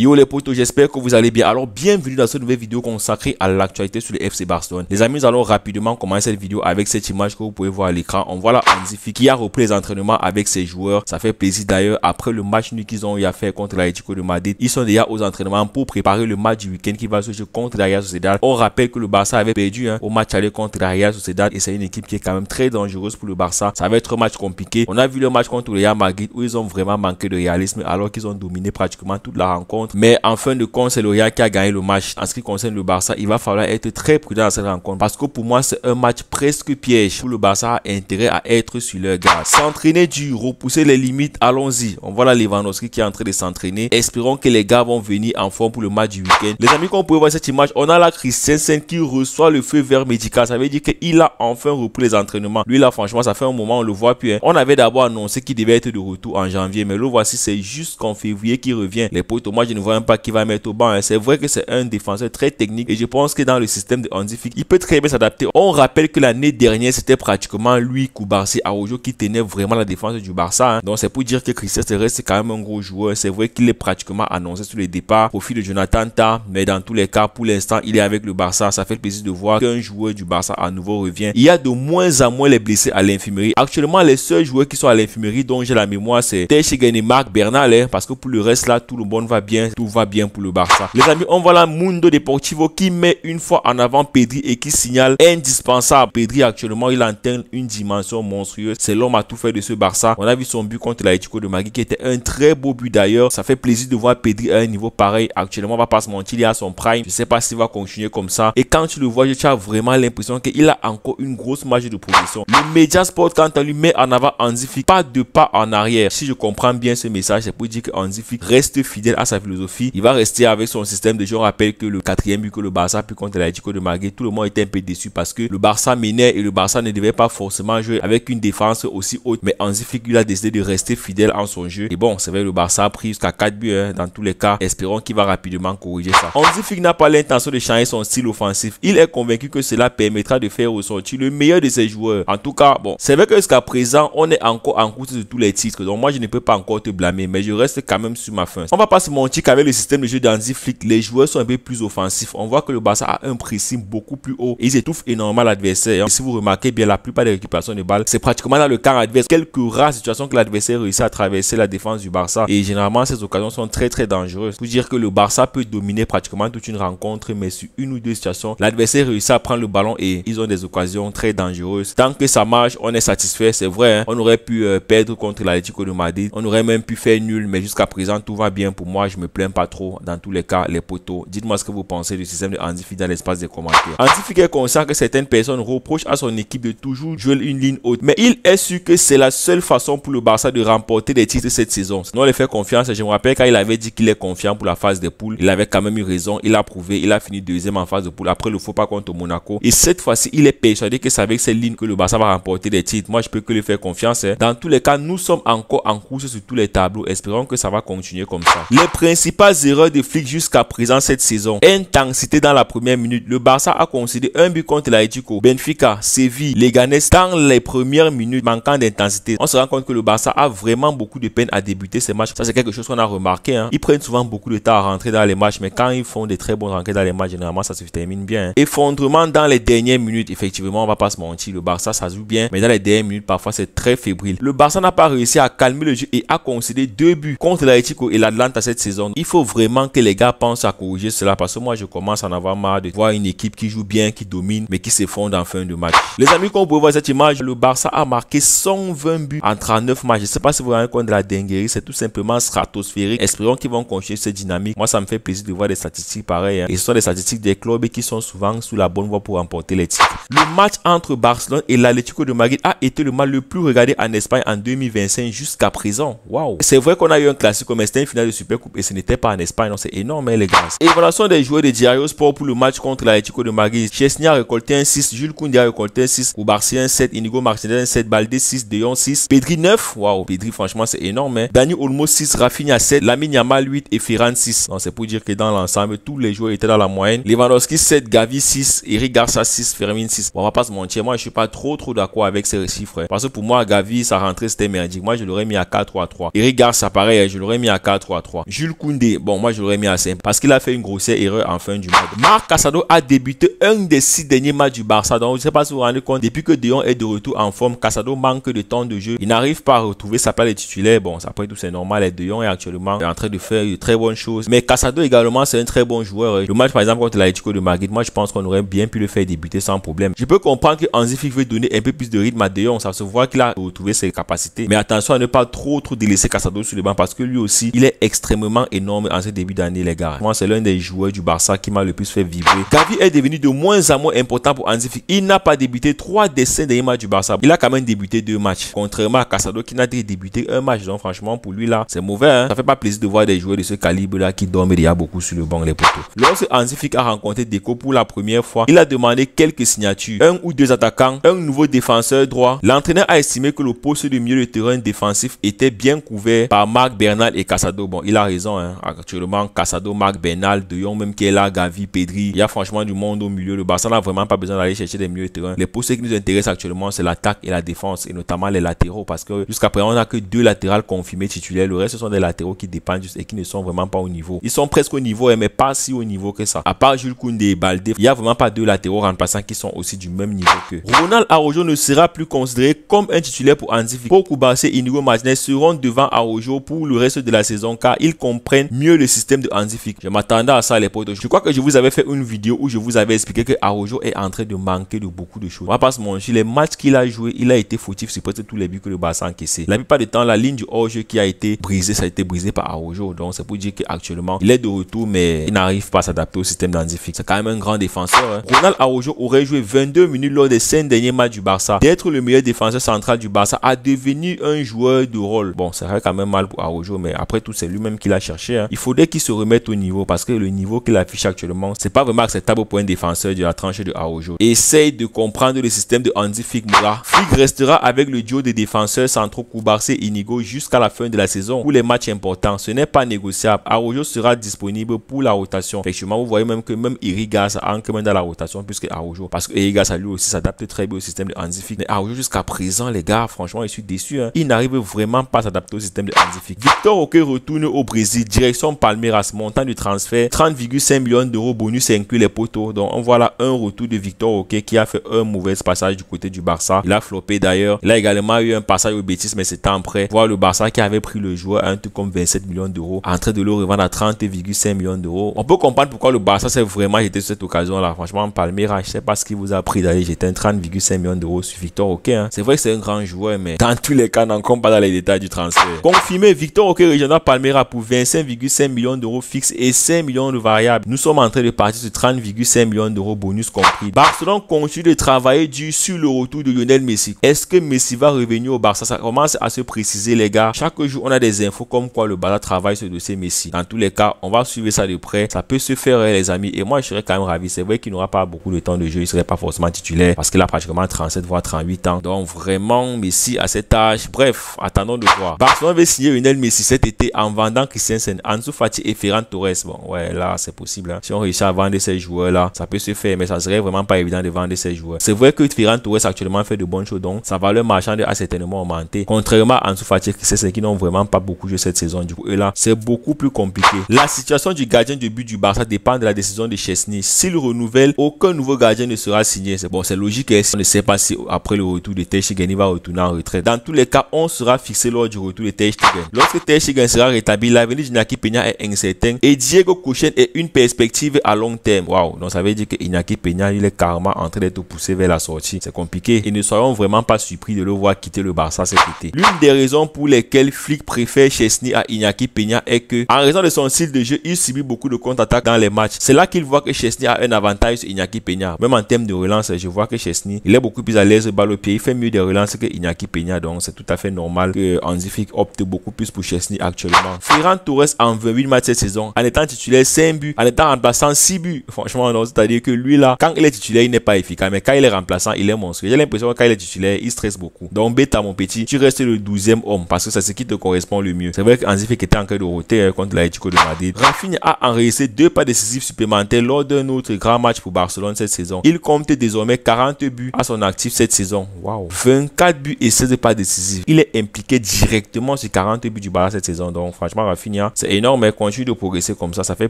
Yo les potos, j'espère que vous allez bien. Alors bienvenue dans cette nouvelle vidéo consacrée à l'actualité sur le FC Barcelone. Les amis, nous allons rapidement commencer cette vidéo avec cette image que vous pouvez voir à l'écran. On voit là Hansi Flick qui a repris les entraînements avec ses joueurs. Ça fait plaisir d'ailleurs. Après le match nul qu'ils ont eu à faire contre l'Atlético de Madrid, ils sont déjà aux entraînements pour préparer le match du week-end qui va se jouer contre la Real Sociedad. On rappelle que le Barça avait perdu au match aller contre la Real Sociedad et c'est une équipe qui est quand même très dangereuse pour le Barça. Ça va être un match compliqué. On a vu le match contre le Real Madrid où ils ont vraiment manqué de réalisme alors qu'ils ont dominé pratiquement toute la rencontre. Mais en fin de compte, c'est le Real qui a gagné le match. En ce qui concerne le Barça, il va falloir être très prudent dans cette rencontre parce que pour moi, c'est un match presque piège où le Barça a intérêt à être sur leur garde. S'entraîner dur, repousser les limites, allons-y. On voit là Lewandowski qui est en train de s'entraîner. Espérons que les gars vont venir en forme pour le match du week-end. Les amis, comme vous pouvez voir cette image, on a là Christensen qui reçoit le feu vert médical. Ça veut dire qu'il a enfin repris les entraînements. Lui là, franchement, ça fait un moment, on le voit plus. On avait d'abord annoncé qu'il devait être de retour en janvier, mais le voici, c'est jusqu'en février qu'il revient. Les potes, moi, je ne vois même pas qui va mettre au banc. C'est vrai que c'est un défenseur très technique et je pense que dans le système de Hansi Flick, il peut très bien s'adapter. On rappelle que l'année dernière, c'était pratiquement lui, Cubarsí, Araujo qui tenait vraiment la défense du Barça. Donc c'est pour dire que Christensen reste quand même un gros joueur. C'est vrai qu'il est pratiquement annoncé sur les départs au profit de Jonathan Tah, mais dans tous les cas, pour l'instant, il est avec le Barça. Ça fait plaisir de voir qu'un joueur du Barça à nouveau revient. Il y a de moins en moins les blessés à l'infirmerie. Actuellement, les seuls joueurs qui sont à l'infirmerie dont j'ai la mémoire, c'est Ter Stegen et Marc Bernal, parce que pour le reste là, tout le monde va bien, tout va bien pour le Barça. Les amis, on voit là Mundo Deportivo qui met une fois en avant Pedri et qui signale indispensable. Pedri actuellement, il atteint une dimension monstrueuse. C'est l'homme à tout faire de ce Barça. On a vu son but contre l'Atlético de Madrid qui était un très beau but d'ailleurs. Ça fait plaisir de voir Pedri à un niveau pareil. Actuellement, on va pas se mentir, il est à son prime. Je sais pas s'il va continuer comme ça. Et quand tu le vois, tu as vraiment l'impression qu'il a encore une grosse marge de progression. Le Mediasport, quand on lui met en avant Hansi Flick, pas de pas en arrière. Si je comprends bien ce message, c'est pour dire que Hansi Flick reste fidèle à sa philosophie. Il va rester avec son système de jeu. On rappelle que le quatrième but que le Barça a pu contre l'Atlético de Madrid, tout le monde était un peu déçu parce que le Barça menait et le Barça ne devait pas forcément jouer avec une défense aussi haute. Mais Hansi Flick, il a décidé de rester fidèle en son jeu. Et bon, c'est vrai, le Barça a pris jusqu'à 4 buts dans tous les cas. Espérons qu'il va rapidement corriger ça. Hansi Flick n'a pas l'intention de changer son style offensif. Il est convaincu que cela permettra de faire ressortir le meilleur de ses joueurs. En tout cas, bon, c'est vrai que jusqu'à présent, on est encore en course de tous les titres. Donc moi, je ne peux pas encore te blâmer, mais je reste quand même sur ma faim. On va pas se mentir qu'avec le système de jeu d'Hansi Flick, les joueurs sont un peu plus offensifs. On voit que le Barça a un pressing beaucoup plus haut. Ils étouffent énormément l'adversaire. Si vous remarquez bien, la plupart des récupérations de balles, c'est pratiquement dans le camp adverse. Quelques rares situations que l'adversaire réussit à traverser la défense du Barça. Et généralement, ces occasions sont très dangereuses. Pour dire que le Barça peut dominer pratiquement toute une rencontre, mais sur une ou deux situations, l'adversaire réussit à prendre le ballon et ils ont des occasions très dangereuses. Tant que ça marche, on est satisfait. C'est vrai, on aurait pu perdre contre l'Atlético de Madrid. On aurait même pu faire nul, mais jusqu'à présent, tout va bien pour moi. Je me plains pas trop. Dans tous les cas, les potos, dites-moi ce que vous pensez du système de Hansi Flick dans l'espace des commentaires. Hansi Flick est conscient que certaines personnes reprochent à son équipe de toujours jouer une ligne haute, mais il est sûr que c'est la seule façon pour le Barça de remporter des titres cette saison. Sinon, on lui fait confiance. Je me rappelle quand il avait dit qu'il est confiant pour la phase des poules, il avait quand même eu raison. Il a prouvé, il a fini deuxième en phase de poule après le faux pas contre Monaco. Et cette fois-ci, il est persuadé que c'est avec cette ligne que le Barça va remporter des titres. Moi, je peux que lui faire confiance. Dans tous les cas, nous sommes encore en course sur tous les tableaux. Espérons que ça va continuer comme ça. Les principales erreurs de Flick jusqu'à présent cette saison: intensité dans la première minute. Le Barça a concédé un but contre l'Atlético, Benfica, Séville, Leganés dans les premières minutes, manquant d'intensité. On se rend compte que le Barça a vraiment beaucoup de peine à débuter ces matchs. Ça, c'est quelque chose qu'on a remarqué. Ils prennent souvent beaucoup de temps à rentrer dans les matchs, mais quand ils font des très bonnes rentrées dans les matchs, généralement, ça se termine bien. Effondrement dans les dernières minutes. Effectivement, on va pas se mentir, le Barça, ça joue bien, mais dans les dernières minutes, parfois, c'est très fébrile. Le Barça n'a pas réussi à calmer le jeu et a concédé 2 buts contre l'Atlético et l'Atlanta cette saison. Il faut vraiment que les gars pensent à corriger cela parce que moi, je commence à en avoir marre de voir une équipe qui joue bien, qui domine, mais qui s'effondre en fin de match. Les amis, comme vous pouvez voir cette image, le Barça a marqué 120 buts en 39 matchs. Je sais pas si vous vous rendez compte de la dinguerie, c'est tout simplement stratosphérique. Espérons qu'ils vont continuer cette dynamique. Moi, ça me fait plaisir de voir des statistiques pareilles. Et ce sont des statistiques des clubs qui sont souvent sous la bonne voie pour remporter les titres. Le match entre Barcelone et l'Atlético de Madrid a été le match le plus regardé en Espagne en 2025 jusqu'à présent. Waouh! C'est vrai qu'on a eu un classique, mais c'était une finale de Supercoupe et ce n'était pas en Espagne. Donc c'est énorme, les gars. Évaluation des joueurs de Diario Sport pour le match contre l'Atlético de Madrid. Chesney a récolté un 6, Jules Koundé a récolté un 6, Cubarsí un 7, Inigo Martinez un 7, Balde 6, De Jong 6, Pedri 9. Waouh! Pedri, franchement, c'est énorme. Dani Olmo 6, Rafinha 7, Lamine Yamal 8 et Ferran 6. Donc c'est pour dire que dans l'ensemble, tous les joueurs étaient dans la moyenne. Lewandowski 7, Gavi 6, Eric Garcia 6, Fermin 6. Bon, on va pas se mentir, moi je suis pas trop d'accord avec ces chiffres. Parce que pour moi, Gavi, sa rentrée c'était merdique. Moi je l'aurais mis à 4-3-3. Eric Garcia, pareil, je l'aurais mis à 4-3-3. Jules Koundé Koundé, bon moi je l'aurais mis à 5 parce qu'il a fait une grossière erreur en fin du match. Marc Casado a débuté un des 6 derniers matchs du Barça, donc je sais pas si vous vous rendez compte, depuis que De Jong est de retour en forme, Casado manque de temps de jeu, il n'arrive pas à retrouver sa place de titulaire. Bon, après tout c'est normal, De Jong est actuellement en train de faire de très bonnes choses, mais Casado également c'est un très bon joueur. Le match par exemple contre l'Atlético de Madrid, moi je pense qu'on aurait bien pu le faire débuter sans problème. Je peux comprendre que Hansi Flick veut donner un peu plus de rythme à De Jong, ça se voit qu'il a retrouvé ses capacités, mais attention à ne pas trop délaisser Casado sur le banc parce que lui aussi il est extrêmement énorme en ce début d'année les gars. Moi c'est l'un des joueurs du Barça qui m'a le plus fait vibrer. Gavi est devenu de moins en moins important pour Hansi Flick. Il n'a pas débuté 3 des 5 derniers matchs du Barça. Il a quand même débuté 2 matchs, contrairement à Casado qui n'a débuté un match. Donc franchement pour lui là c'est mauvais hein? Ça fait pas plaisir de voir des joueurs de ce calibre là qui dorment déjà beaucoup sur le banc les poteaux. Lorsque Hansi Flick a rencontré Deco pour la première fois, il a demandé quelques signatures, 1 ou 2 attaquants, un nouveau défenseur droit. L'entraîneur a estimé que le poste de milieu de terrain défensif était bien couvert par Marc Bernal et Casado. Bon il a raison hein? Actuellement Casado, Marc Bernal, De Jong même qui est là, Gavi, Pedri, il y a franchement du monde au milieu. Le Barça n'a vraiment pas besoin d'aller chercher des milieux de terrain. Les postes qui nous intéressent actuellement c'est l'attaque et la défense et notamment les latéraux parce que jusqu'à présent on n'a que 2 latérales confirmés titulaires. Le reste ce sont des latéraux qui dépendent et qui ne sont vraiment pas au niveau. Ils sont presque au niveau mais pas si au niveau que ça. À part Jules Koundé et Baldé, il n'y a vraiment pas 2 latéraux remplaçants qui sont aussi du même niveau que Ronald Araujo ne sera plus considéré comme un titulaire pour Hansi Flick. Paul Cubarsí et Inigo Martinez seront devant Araujo pour le reste de la saison car ils comprennent mieux le système de Hansi Flick. Je m'attendais à ça à l'époque. Je crois que je vous avais fait une vidéo où je vous avais expliqué que Araujo est en train de manquer de beaucoup de choses. On va pas se mentir, les matchs qu'il a joué, il a été fautif sur presque tous les buts que le Barça a encaissé. La plupart du temps, la ligne du hors-jeu qui a été brisée, ça a été brisé par Araujo. Donc c'est pour dire qu'actuellement, il est de retour mais il n'arrive pas à s'adapter au système d'Hansi Flick. C'est quand même un grand défenseur. Hein. Ronald Araujo aurait joué 22 minutes lors des 5 derniers matchs du Barça. D'être le meilleur défenseur central du Barça à devenir un joueur de rôle. Bon, ça serait quand même mal pour Araujo, mais après tout, c'est lui-même qui l'a cherché. Hein. Il faudrait qu'il se remette au niveau parce que le niveau qu'il affiche actuellement, c'est pas vraiment acceptable pour un défenseur de la tranche de Araujo. Essaye de comprendre le système de Hansi Flick. Flick restera avec le duo de défenseurs centraux Cubarsí et Inigo jusqu'à la fin de la saison pour les matchs importants. Ce n'est pas négociable. Araujo sera disponible pour la rotation. Effectivement, vous voyez même que même Irigas entre même dans la rotation plus que Araujo parce que Irigas lui aussi s'adapte très bien au système de Hansi Flick. Mais Araujo jusqu'à présent les gars, franchement je suis déçu. Hein. Il n'arrive vraiment pas à s'adapter au système de Hansi Flick. Victor Roque retourne au Brésil, direction Palmeiras, montant du transfert 30,5 millions d'euros bonus inclus les poteaux. Donc on voit là un retour de Victor Roque qui a fait un mauvais passage du côté du Barça. Il a floppé d'ailleurs. Il a également eu un passage au Betis mais c'était en prêt. Voir le Barça qui avait pris le joueur à un truc comme 27 millions d'euros en train de le revendre à 30,5 millions d'euros. On peut comprendre pourquoi le Barça s'est vraiment jeté sur cette occasion là. Franchement Palmeiras, je sais pas ce qui vous a pris d'aller jeter un 30,5 millions d'euros sur Victor Roque. Hein. C'est vrai que c'est un grand joueur mais dans tous les cas n'en compte pas dans les détails du transfert. Confirmé, Victor Roque rejoindra Palmeiras pour 25,5 millions d'euros fixes et 5 millions de variables. Nous sommes en train de partir sur 30,5 millions d'euros bonus compris. Barcelone continue de travailler dur sur le retour de Lionel Messi. Est-ce que Messi va revenir au Barça? Ça commence à se préciser les gars. Chaque jour on a des infos comme quoi le Barça travaille sur le dossier Messi. Dans tous les cas, on va suivre ça de près. Ça peut se faire les amis et moi je serais quand même ravi. C'est vrai qu'il n'aura pas beaucoup de temps de jeu. Il serait pas forcément titulaire parce qu'il a pratiquement 37 voire 38 ans. Donc vraiment Messi à cet âge. Bref, attendons de voir. Barcelone veut signer Lionel Messi cet été en vendant Christensen, Ansu Fati et Ferran Torres. Bon ouais là c'est possible. Hein. Si on réussit à vendre ces joueurs là, ça peut se faire mais ça serait vraiment pas évident de vendre ces joueurs. C'est vrai que Ferran Torres actuellement fait de bonnes choses donc sa valeur marchande a certainement augmenté. Contrairement à Ansu Fati et Christensen qui n'ont vraiment pas beaucoup joué cette saison. Du coup eux là c'est beaucoup plus compliqué. La situation du gardien de but du Barça dépend de la décision de Chesney. S'il renouvelle, aucun nouveau gardien ne sera signé. C'est bon, c'est logique. On ne sait pas si après le retour de Ter Stegen il va retourner en retraite. Dans tous les cas, on sera fixé lors du retour de Ter Stegen. Lorsque Ter Stegen sera rétabli, l'avenir d'Iñaki Peña est incertain et Diego Kochen est une perspective à long terme. Waouh, donc ça veut dire que Iñaki Peña il est carrément en train d'être poussé vers la sortie. C'est compliqué et ne soyons vraiment pas surpris de le voir quitter le Barça cet été. L'une des raisons pour lesquelles Flick préfère Chesney à Iñaki Peña est que, en raison de son style de jeu, il subit beaucoup de contre-attaques dans les matchs. C'est là qu'il voit que Chesney a un avantage sur Iñaki Peña. Même en termes de relance, je vois que Chesney, il est beaucoup plus à l'aise balle au pied. Il fait mieux des relances que Iñaki Peña. Donc c'est tout à fait normal que Hansi Flick opte beaucoup plus pour Chesney actuellement. Ferran Torres en 28 matchs cette saison, en étant titulaire 5 buts, en étant remplaçant 6 buts. Franchement, c'est-à-dire que lui là, quand il est titulaire, il n'est pas efficace. Mais quand il est remplaçant, il est monstrueux. J'ai l'impression que quand il est titulaire, il stresse beaucoup. Donc bêta mon petit, tu restes le 12e homme parce que c'est ce qui te correspond le mieux. C'est vrai que Hansi Flick était en train de roter contre l'Atlético de Madrid. Rafinha a enregistré 2 pas décisifs supplémentaires lors d'un autre grand match pour Barcelone cette saison. Il compte désormais 40 buts à son actif cette saison. Waouh, 24 buts et 16 pas décisifs. Il est impliqué directement sur 40 buts du Barça cette saison. Donc franchement Rafinha, C'est énorme, mais continue de progresser comme ça fait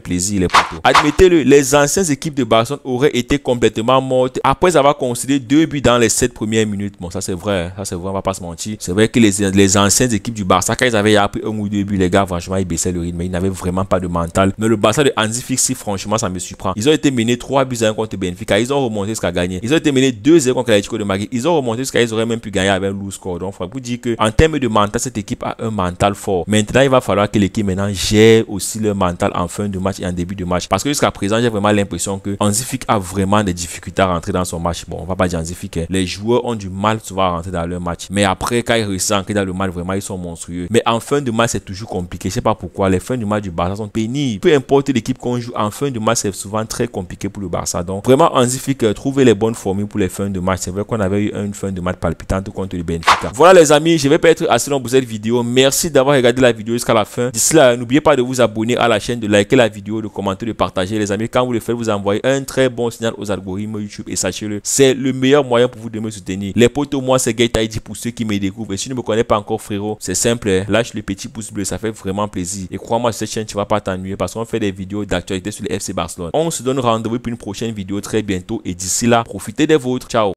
plaisir les potos. Admettez-le, les anciennes équipes de Barcelone auraient été complètement mortes après avoir concédé 2 buts dans les 7 premières minutes. Bon, ça c'est vrai, on va pas se mentir. C'est vrai que les anciennes équipes du Barça, quand ils avaient appris 1 ou 2 buts, les gars, franchement, ils baissaient le rythme, mais ils n'avaient vraiment pas de mental. Mais le Barça de Hansi Flick, si franchement, ça me surprend. Ils ont été menés 3 buts à 1 contre Benfica, ils ont remonté jusqu'à gagner. Ils ont été menés 2-0 contre l'Atlético de Madrid, ils ont remonté jusqu'à ils auraient même pu gagner avec un lourd score. Donc, il faut vous dire que en termes de mental, cette équipe a un mental fort. Maintenant, il va falloir que l'équipe maintenant gère aussi le mental en fin de match et en début de match. Parce que jusqu'à présent, j'ai vraiment l'impression que Hansi Flick a vraiment des difficultés à rentrer dans son match. Bon, on va pas dire Hansi Flick, hein. Les joueurs ont du mal souvent à rentrer dans leur match. Mais après, quand ils réussissent à entrer dans le match, vraiment, ils sont monstrueux. Mais en fin de match, c'est toujours compliqué. Je sais pas pourquoi. Les fins de match du Barça sont pénibles. Peu importe l'équipe qu'on joue, en fin de match, c'est souvent très compliqué pour le Barça. Donc, vraiment, Hansi Flick trouver les bonnes formules pour les fins de match. C'est vrai qu'on avait eu une fin de match palpitante contre le Benfica. Voilà les amis, je vais pas être assez long pour cette vidéo. Merci d'avoir regardé la vidéo jusqu'à la fin. D'ici là, n'oubliez pas de vous abonner à la chaîne, de liker la vidéo, de commenter, de partager. Les amis, quand vous le faites, vous envoyez un très bon signal aux algorithmes YouTube et sachez-le, c'est le meilleur moyen pour vous de me soutenir. Les potos, moi c'est GateID pour ceux qui me découvrent. Et si tu ne me connais pas encore frérot, c'est simple, lâche le petit pouce bleu, ça fait vraiment plaisir. Et crois-moi, sur cette chaîne tu vas pas t'ennuyer parce qu'on fait des vidéos d'actualité sur le FC Barcelone. On se donne rendez-vous pour une prochaine vidéo très bientôt et d'ici là, profitez des vôtres. Ciao.